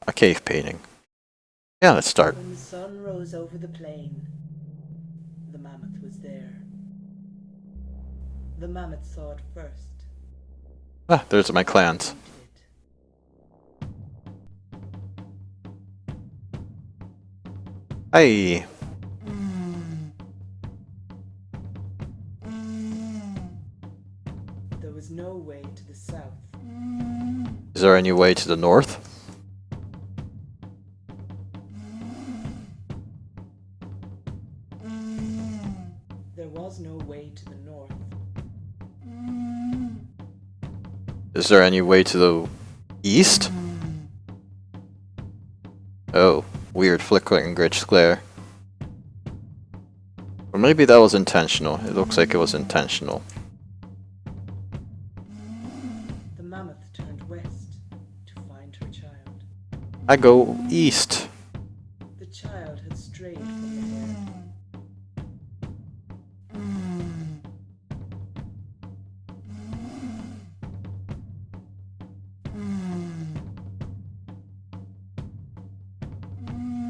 a cave painting. Yeah, let's start. When the sun rose over the plain, the mammoth was there. The mammoth saw it first. Ah, there's my clans. Hey, There was no way to the south. is there any way to the north? There was no way to the north. Is there any way to the east? Oh, weird flickering glitch glare. Or maybe that was intentional. It looks like it was intentional. The mammoth turned west to find her child. I go east. The child had strayed from the herd.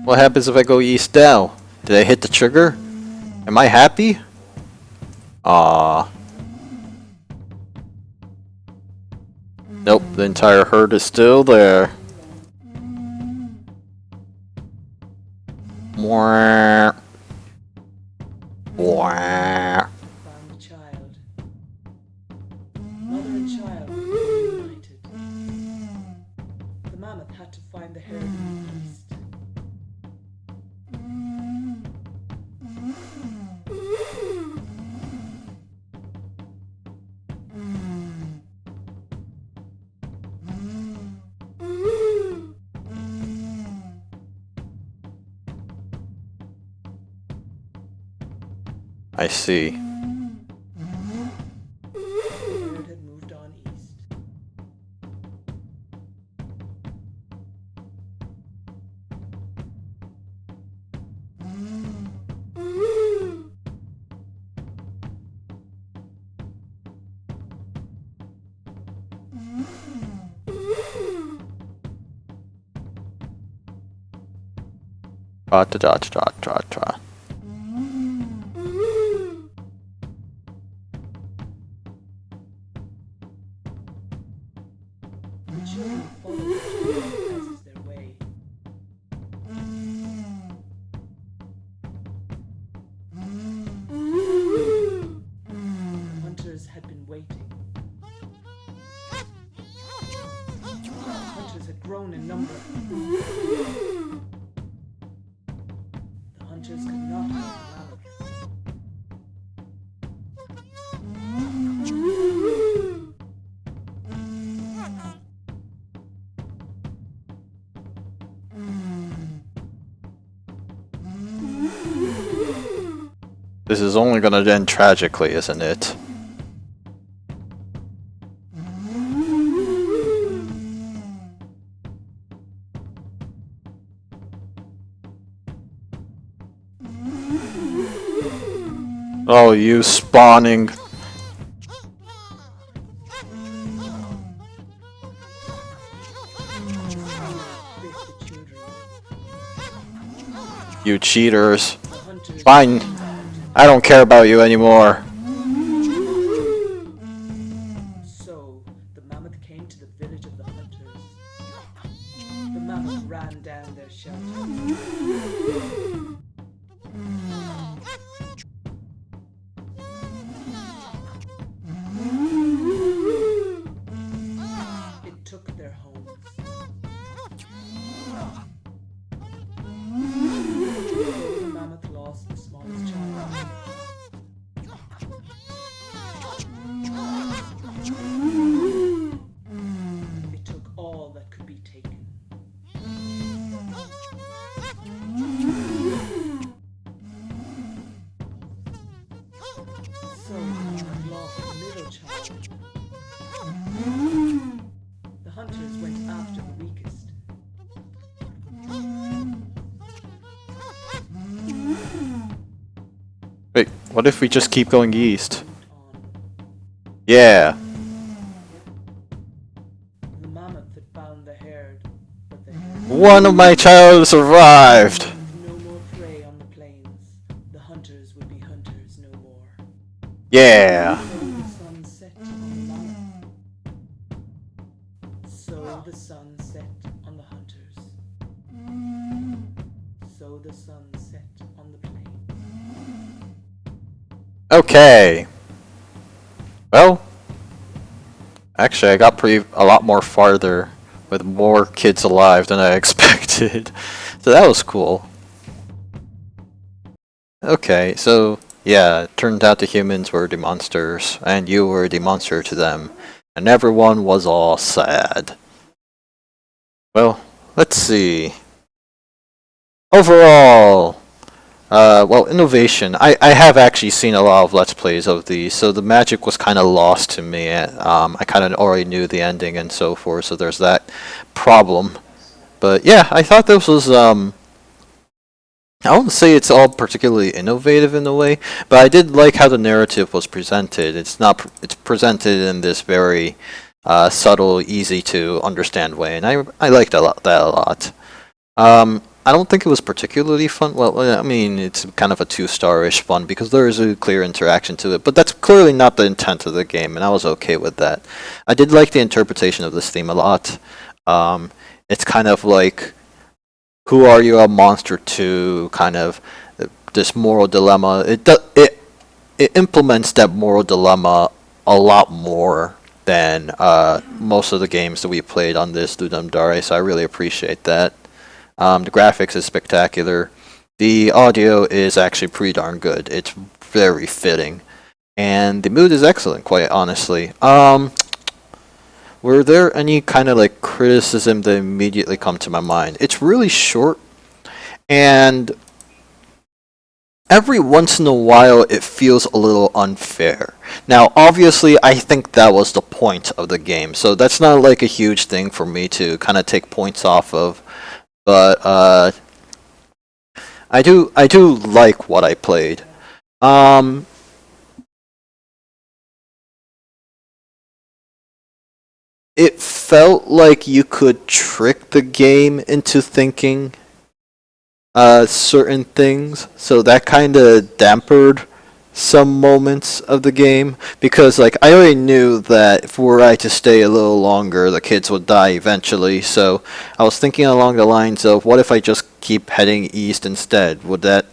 What happens if I go east now? Did I hit the trigger? Am I happy? Ah. Nope, the entire herd is still there. Mwah. Mwah. Found the child. Mother and child were reunited. The mammoth had to find the herd in the east. I see. The herd had moved on east. Tra ta ta ta ta ta. The children followed the child as their way. The hunters had been waiting. The hunters had grown in number. The hunters could not have the mammoth. This is only gonna end tragically, isn't it? Oh, you spawning. Bit the children. You cheaters. The hunters Fine. I don't care about you anymore. So the mammoth came to the village of the hunters. The mammoth ran down their shelter. It took their homes. The mammoth lost the smallest child. It took all that could be taken. So the mammoth lost the middle child. The hunters went after the weakest. Wait, what if we just keep going east? On. Yeah. The mammoth had found the herd, but One of my child survived! No more prey on the plains. The hunters would be hunters no more. Yeah! So the sun set on the mammoth. So the sun set on the hunters. So the sun set on the plain. Okay. Well, actually I got a lot more farther with more kids alive than I expected. So that was cool. Okay, so yeah, it turned out the humans were the monsters, and you were the monster to them, and everyone was all sad. Well, let's see. Overall, well, innovation. I have actually seen a lot of Let's Plays of these, so the magic was kind of lost to me. I kind of already knew the ending and so forth, so there's that problem. But yeah, I thought this was, I wouldn't say it's all particularly innovative in a way, but I did like how the narrative was presented. It's presented in this very subtle, easy to understand way, and I liked that a lot. I don't think it was particularly fun. Well, I mean, it's kind of a 2-star-ish fun because there is a clear interaction to it, but that's clearly not the intent of the game, and I was okay with that. I did like the interpretation of this theme a lot. It's kind of like, who are you a monster to? Kind of this moral dilemma. It implements that moral dilemma a lot more than most of the games that we played on this Ludum Dare, so I really appreciate that. The graphics is spectacular. The audio is actually pretty darn good. It's very fitting. And the mood is excellent, quite honestly. Were there any kind of like criticism that immediately come to my mind? It's really short, and every once in a while it feels a little unfair. Now, obviously, I think that was the point of the game, so that's not like a huge thing for me to kind of take points off of. But I do like what I played. It felt like you could trick the game into thinking certain things, so that kind of dampened some moments of the game, because like I already knew that if were I to stay a little longer, the kids would die eventually. So I was thinking along the lines of, what if I just keep heading east instead? Would that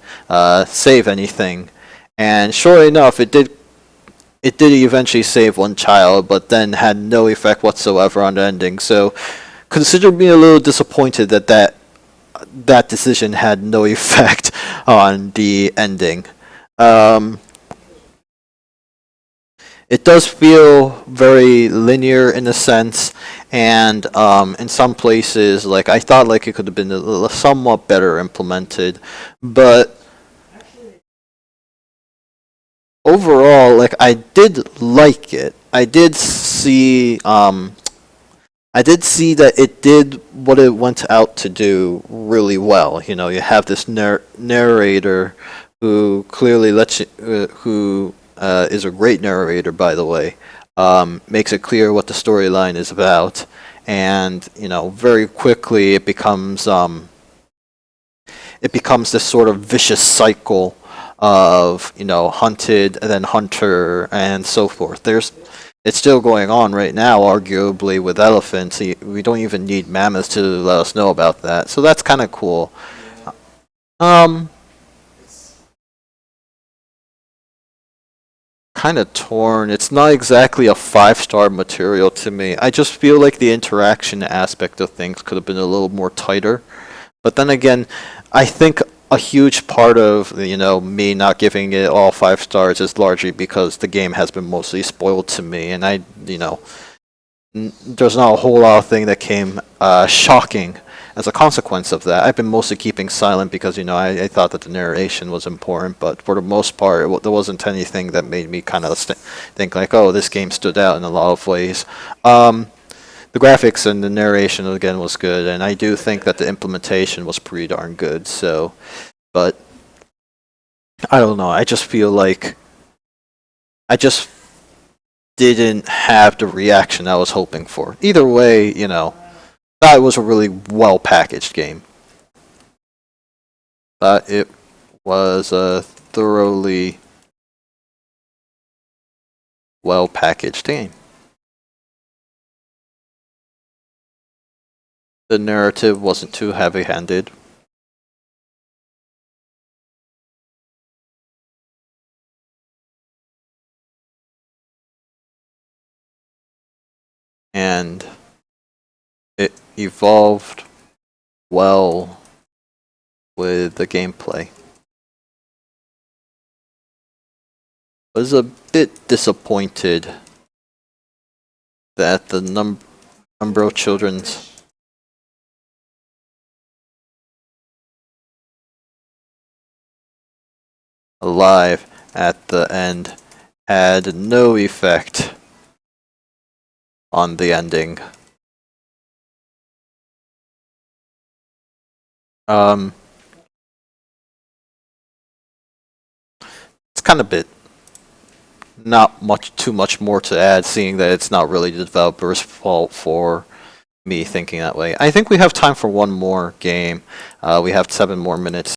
save anything? And sure enough, it did. It did eventually save one child, but then had no effect whatsoever on the ending. So consider me a little disappointed that that decision had no effect on the ending. It does feel very linear in a sense, and in some places, like I thought, like it could have been somewhat better implemented, but overall, like I did like it. I did see that it did what it went out to do really well. You know, you have this narrator who clearly lets you, who is a great narrator, by the way. Makes it clear what the storyline is about, and you know, very quickly it becomes this sort of vicious cycle of, you know, hunted and then hunter and so forth. It's still going on right now, arguably, with elephants. We don't even need mammoths to let us know about that, so that's kind of cool. Um, kind of torn. It's not exactly a 5-star material to me. I just feel like the interaction aspect of things could have been a little more tighter. But then again, I think a huge part of, you know, me not giving it all 5 stars is largely because the game has been mostly spoiled to me, and you know, there's not a whole lot of thing that came shocking as a consequence of that. I've been mostly keeping silent because, you know, I thought that the narration was important, but for the most part, there wasn't anything that made me kind of think like, oh, this game stood out in a lot of ways. The graphics and the narration again was good, and I do think that the implementation was pretty darn good. So, but I don't know. I just feel like I just didn't have the reaction I was hoping for. Either way, you know, That was a really well packaged game. It was a thoroughly well packaged game. The narrative wasn't too heavy handed. And it evolved well with the gameplay. Was a bit disappointed that the number of children's alive at the end had no effect on the ending. It's kind of bit not too much more to add, seeing that it's not really the developer's fault for me thinking that way. I think we have time for one more game. We have 7 more minutes.